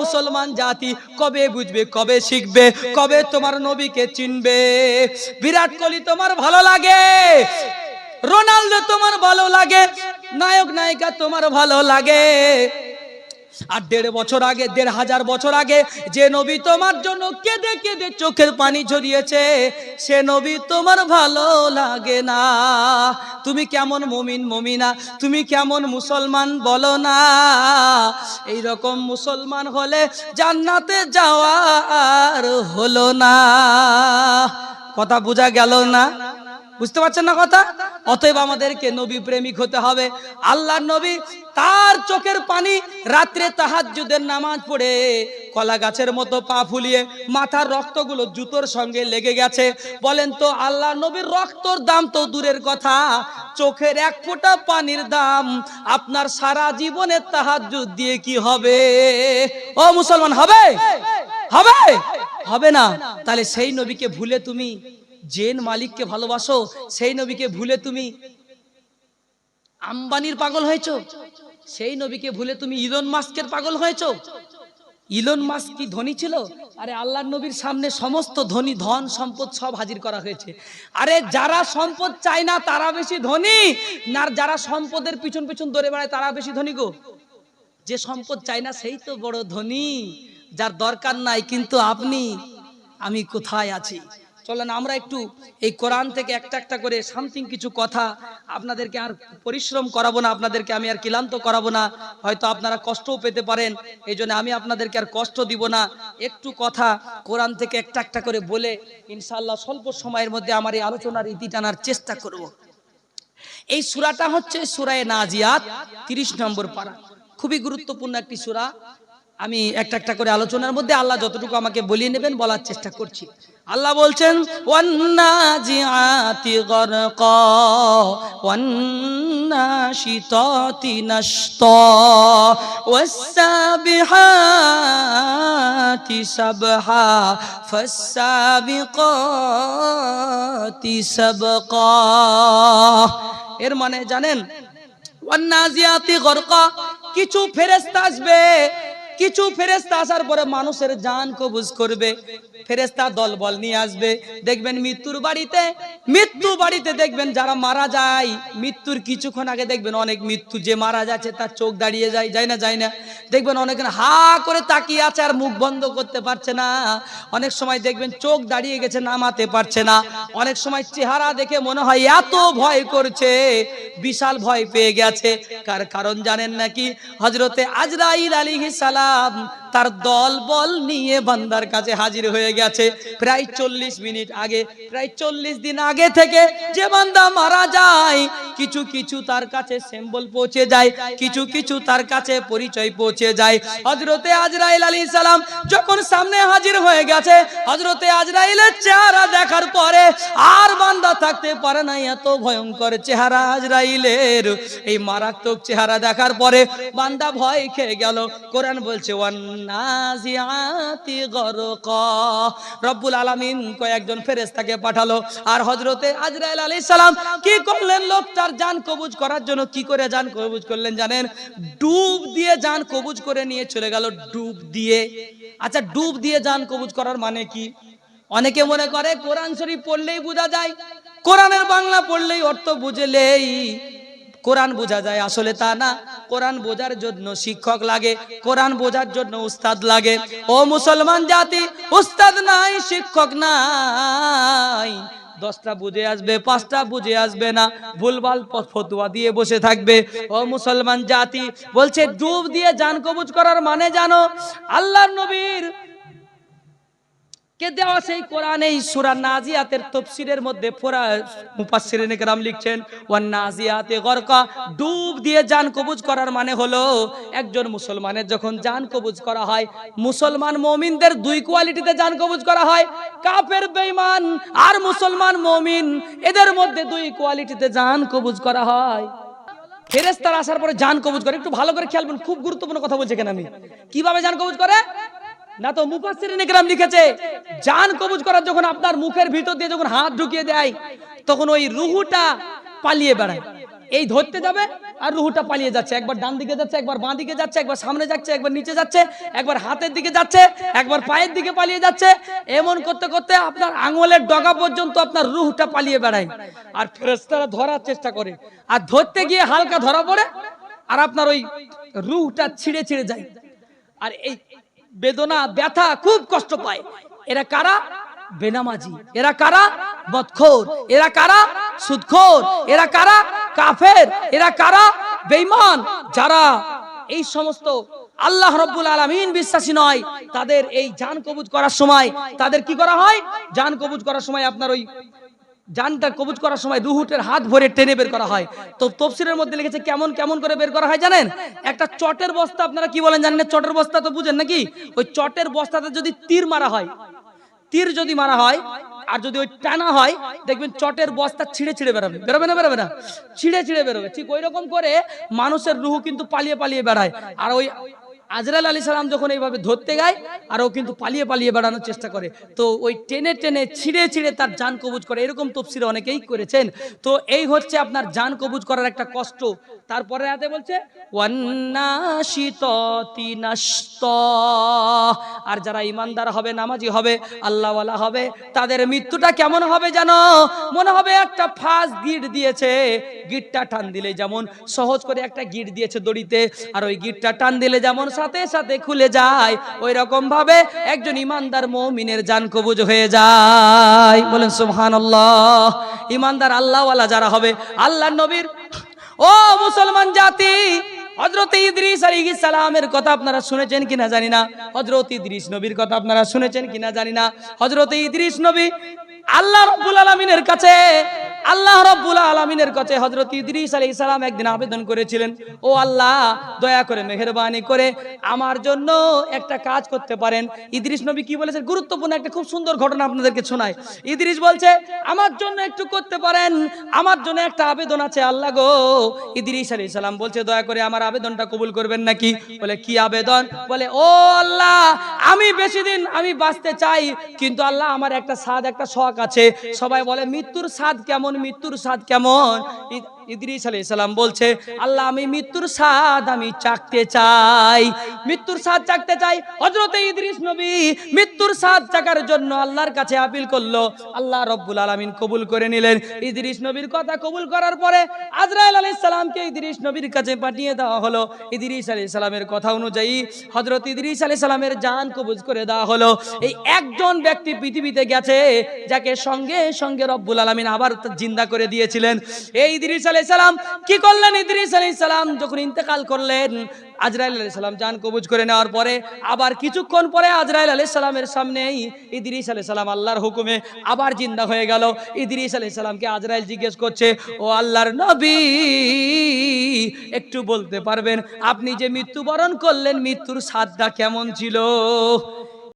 মুসলমান জাতি কবে বুঝবে, কবে শিখবে, কবে তোমার নবীকে চিনবে? বিরাট কোহলি তোমার ভালো লাগে, রোনাল্ডো তোমার ভালো লাগে, নায়ক নায়িকা তোমার ভালো লাগে, আর 1.5 বছর আগে, 1,500 বছর আগে যে নবী তোমার জন্য কেঁদে কেঁদে চোখের পানি ঝরিয়েছে, সে নবী তোমার ভালো লাগে না। তুমি কেমন মুমিন মুমিনা, তুমি কেমন মুসলমান বলো না? এই রকম মুসলমান হলে জান্নাতে যাওয়া আর হলো না। কথা বোঝা গেল না? বুঝতে পারছেন না কথা? অতএব আমাদেরকে নবী প্রেমিক হতে হবে। আল্লাহর নবী তার চোখের পানি রাত্রে তাহাজ্জুদের নামাজ পড়ে কলা গাছের মতো পা ফুলিয়ে মাথার রক্তগুলো জুতোর সঙ্গে লেগে গেছে। বলেন তো আল্লাহর নবীর রক্তর দাম তো দূরের কথা, চোখের এক ফোঁটা পানির দাম আপনার সারা জীবনের তাহাজ্জুদ দিয়ে কি হবে? ও মুসলমান, হবে? হবে? হবে না। তাহলে সেই নবীকে ভুলে তুমি জেন মালিককে ভালোবাসো, সেই নবীকে ভুলে তুমি আম্বানির পাগল হয়েছো, সেই নবীকে ভুলে তুমি ইলন মাস্কের পাগল হয়েছো। ইলন মাস্ক কি ধনী ছিল? আরে আল্লাহর নবীর সামনে সমস্ত ধনী, ধন সম্পদ সব হাজির করা হয়েছে। আরে যারা সম্পদ চায় না তারা বেশি ধনী, না যারা সম্পদের পিছন পিছন দৌড়ে বেড়ায় তারা বেশি ধনী গো? যে সম্পদ চায় না সেই তো বড় ধনী, যার দরকার নাই। কিন্তু আপনি আমি কোথায় আছি? চলেন আমরা একটু এই কোরআন থেকে একটা একটা করে সামথিং কিছু কথা, আপনাদেরকে আর পরিশ্রম করাবো না, আপনাদেরকে আমি আর ক্লান্ত করাবো না, হয়তো আপনারা কষ্টও পেতে পারেন, এই জন্য আমি আপনাদেরকে আর কষ্ট দিব না। একটু কথা কোরআন থেকে একটা একটা করে বলে ইনশাআল্লাহ স্বল্প সময়ের মধ্যে আমার এই আলোচনার ইতি টানার চেষ্টা করব। এই সূরাটা হচ্ছে সূরা নাজিয়াত, 30 নম্বর পারা, খুবই গুরুত্বপূর্ণ একটি সূরা। আমি একটা একটা করে আলোচনার মধ্যে আল্লাহ যতটুকু আমাকে বলিয়ে নেবেন বলার চেষ্টা করছি। আল্লাহ বলছেন ওয়ান্নাজিআতি গরকা ওয়ান্নাশিতাতি নাশতা ওয়াসসাবিহাতি সাবহা ফাসসাবিকাতি সাবকা। এর মানে জানেন? ওয়ান্নাজিআতি গরকা, কিছু ফেরেশতা আসবে, কিছু ফেরেশতা আসার পরে মানুষের জান কবজ করবে। ফেরেশতা দলবল নিয়ে আসবে, দেখবেন মৃত্যু বাড়িতে দেখবেন যারা মারা যায়, মৃত্যুর কিছুক্ষণ আগে দেখবেন অনেক মৃত্যু যে মারা যাচ্ছে তার চোখ দাঁড়িয়ে যায় না, দেখবেন অনেকে হা করে তাকিয়ে আছে আর মুখ বন্ধ করতে পারছে না। অনেক সময় দেখবেন চোখ দাঁড়িয়ে গেছে, নামাতে পারছে না। অনেক সময় চেহারা দেখে মনে হয় এত ভয় করছে, বিশাল ভয় পেয়ে গেছে। কারণ জানেন নাকি? হযরতে আজরাইল আলাইহিস সালাম তার দল বল নিয়ে বান্দার কাছে হাজির হয়ে গেছে। প্রায় 40 মিনিট আগে, প্রায় 40 দিন আগে থেকে যে বান্দা মারা যায়, কিছু কিছু তার কাছে সিম্বল পৌঁছে যায়, কিছু কিছু তার কাছে পরিচয় পৌঁছে যায়। হযরতে আজরাইল আলাইহিস সালাম যখন সামনে হাজির হয়ে গেছে, হযরতে আজরাইলের চেহারা দেখার পরে আর বান্দা থাকতে পারে না, এত ভয়ঙ্কর চেহারা আজরাইলের। এই মারাত্মক চেহারা দেখার পরে বান্দা ভয় খেয়ে গেল। কোরআন বলছে ওয়ান্নাজিআতি গরকা, রব্বুল আলামিন কয়েকজন ফেরেশতাকে পাঠালো। আর হযরতে আজরাইল আলাইহিস সালাম কি করলেন? লোকটার জান কবজ করার জন্য কি করে জান কবজ করলেন জানেন? ডুব দিয়ে জান কবজ করে নিয়ে চলে গেল, ডুব দিয়ে। আচ্ছা, ডুব দিয়ে জান কবজ করার মানে কি? অনেকে মনে করে কোরআন শরীফ পড়লেই বোঝা যায়, কোরআনের বাংলা পড়লেই অর্থ বুঝলেই কোরআন বোঝা যায়। আসলে তা না। কোরআন বোঝার জন্য শিক্ষক লাগে, কোরআন বোঝার জন্য উস্তাদ লাগে। ও মুসলমান জাতি, উস্তাদ নাই, শিক্ষক নাই, 10টা বুঝে আসবে, 5টা বুঝে আসবে না, ভুলভাল ফতোয়া দিয়ে বসে থাকবে। ও মুসলমান জাতি, বলছে ডুব দিয়ে জান কবজ করার মানে জানো? আল্লাহর নবীর কে দেওয়া সেই কোরআন এই সূরা নাজিয়াতের তাফসীরের মধ্যে মুফাসসিরিনে কেরাম লিখছেন ওয়ান নাজিয়াতে গরকা, ডুব দিয়ে জান কবজ করার মানে হলো একজন মুসলমানের যখন জান কবজ করা হয়, মুসলমান মুমিনদের 2 কোয়ালিটিতে জান কবজ করা হয়, কাফের বেঈমান আর মুসলমান মুমিন, এদের মধ্যে 2 কোয়ালিটিতে জান কবজ করা হয়। ফেরেশতারা আসার পরে জান কবজ করে। একটু ভালো করে খেয়াল করুন, খুব গুরুত্বপূর্ণ কথা বলছি কেন আমি। কিভাবে জান কবজ করে না তো মুফাসসিরিনে কেরাম লিখেছে, জান কবজ করার যখন আপনার মুখের ভিতর দিয়ে যখন হাত ঢুকিয়ে দেয়, তখন ওই রুহুটা পালিয়ে বেড়ায়, এই ধরতে যাবে আর রুহুটা পালিয়ে যাচ্ছে, একবার ডান দিকে যাচ্ছে, একবার বাঁ দিকে যাচ্ছে, একবার সামনে যাচ্ছে, একবার নিচে যাচ্ছে, একবার হাতের দিকে যাচ্ছে, একবার পায়ের দিকে পালিয়ে যাচ্ছে। এমন করতে করতে আপনার আঙুলের ডগা পর্যন্ত আপনার রুহটা পালিয়ে বেড়ায়। আর ফেরেশতারা ধরার চেষ্টা করে, আর ধরতে গিয়ে হালকা ধরা পড়ে, আর আপনার ওই রুহটা ছিঁড়ে ছিঁড়ে যায়। আর এই বেদনা ব্যথা খুব কষ্ট পায়। এরা কারা? বেনামাজি। এরা কারা? বদখোর। এরা কারা? সুদখোর। এরা কারা? কাফের। এরা কারা? বেঈমান। যারা এই সমস্ত আল্লাহ রাব্বুল আলামিন বিশ্বাসী নয়, তাদের এই জান কবুজ করার সময় তাদের কি করা হয়? জান কবুজ করার সময় আপনার ওই জানটা কবুজ করার সময় রুহুটের হাত ভরে টেনে বের করা হয়। তো তাফসীরের মধ্যে লিখেছে কেমন কেমন করে বের করা হয় জানেন? একটা চটের বস্তা, আপনারা কি বলেন জানেন? চটের বস্তা তো বুঝেন নাকি? ওই চটের বস্তাতে যদি তীর মারা হয়, তীর যদি মারা হয় আর যদি ওই টানা হয়, দেখবেন চটের বস্তা ছিঁড়ে ছিঁড়ে বেরোবে। বেরোবে না? বেরোবে না? ছিঁড়ে ছিঁড়ে বেরোবে। ঠিক ওই রকম করে মানুষের রুহু কিন্তু পালিয়ে পালিয়ে বেড়ায়। আর ওই আজরাইল আলাইহিস সালাম যখন এইভাবে ধরতে গায়, আর ও কিন্তু পালিয়ে পালিয়ে বেড়ানোর চেষ্টা করে, তো ওই টেনে টেনে ছিঁড়ে ছিঁড়ে তার জান কবুজ করে। এরকম তাফসীর অনেকেই করেছেন। তো এই হচ্ছে আপনার জান কবুজ করার একটা কষ্ট। তারপরে আয়াতে বলছে ওয়ান্নাশিতাতি নাশতা, আর যারা ইমানদার হবে, নামাজি হবে, আল্লাহওয়ালা হবে, তাদের মৃত্যুটা কেমন হবে জানো? মনে হবে একটা ফাঁস গিট দিয়েছে, গিটটা টান দিলে যেমন সহজ করে একটা গিট দিয়েছে দড়িতে, আর ওই গিটটা টান দিলে যেমন সাথে সাথে খুলে যায়, ওই রকম ভাবে একজন ইমানদার মুমিনের জান কবুজ হয়ে যায়। বলেন সুবহানাল্লাহ। ইমানদার আল্লাহওয়ালা যারা হবে, আল্লাহর নবীর ও মুসলমান জাতি, হযরত ইদ্রিস আলাইহিস সালামের কথা আপনারা শুনেছেন কিনা জানি না। হযরত ইদ্রিস নবীর কথা আপনারা শুনেছেন কিনা জানি না। হযরত ইদ্রিস নবী আল্লাহ রাব্বুল আলামিনের কাছে, আল্লাহ রাব্বুল আলামিনের কাছে হযরত ইদ্রিস আলাইহিস সালাম একদিন আবেদন করেছিলেন, ও আল্লাহ, দয়া করে মেহেরবানি করে আমার জন্য একটা কাজ করতে পারেন। ইদ্রিস নবী কি বলেছেন? গুরুত্বপূর্ণ একটা খুব সুন্দর ঘটনা আপনাদেরকে শোনায়। ইদ্রিস বলছে, আমার জন্য একটু করতে পারেন, আমার জন্য একটা আবেদন আছে আল্লাহ গো। ইদ্রিস আলাইহিস সালাম বলছে, দয়া করে আমার আবেদনটা কবুল করবেন নাকি? বলে, কি আবেদন? বলে, ও আল্লাহ, আমি বেশি দিন আমি বাঁচতে চাই, কিন্তু আল্লাহ আমার একটা স্বাদ, একটা শখ আছে। সবাই বলে মৃত্যুর স্বাদ কেমন, মৃত্যুর স্বাদ কেমন? ইদ্রিস আলাইহিস সালাম বলছে, আল্লাহ, আমি মৃত্যুর স্বাদ আমি চাখতে চাই, মৃত্যুর স্বাদ চাখতে চাই। হযরত ইদ্রিস নবী মৃত্যুর স্বাদ চাখার জন্য আল্লাহর কাছে আপিল করলো। আল্লাহ রাব্বুল আলামিন কবুল করে নিলেন। ইদ্রিস নবীর কথা কবুল করার পরে আজরাইল আলাইহিস সালামকে ইদ্রিস নবীর কাছে পাঠিয়ে দেওয়া হলো। ইদ্রিস আলাইহিস সালামের কথা অনুযায়ী হযরত ইদ্রিস আলাইহিস সালামের জান কবুজ করে দেওয়া হলো। এই একজন ব্যক্তি পৃথিবীতে গেছে, যাকে সঙ্গে সঙ্গে রব্বুল আলামিন আবার জিন্দা করে দিয়েছিলেন। এই ইদ্রিস আলাইহিস সালাম কি করলেন? ইদ্রিস আলাইহিস সালাম যখন ইন্তেকাল করলেন, আজরাইল আলাইহিস সালাম জান কবুজ করে নেওয়ার পরে আবার কিছুক্ষণ পরে আজরাইল আলাইহিস সালামের সামনেই ইদ্রিস আলাইহিস সালাম আল্লাহর হুকুমে আবার জিন্দা হয়ে গেল। ইদ্রিস আলাইহিস সালামকে আজরাইল জিজ্ঞেস করছে, ও আল্লাহর নবী, একটু বলতে পারবেন আপনি যে মৃত্যুবরণ করলেন, মৃত্যুর স্বাদটা কেমন ছিল?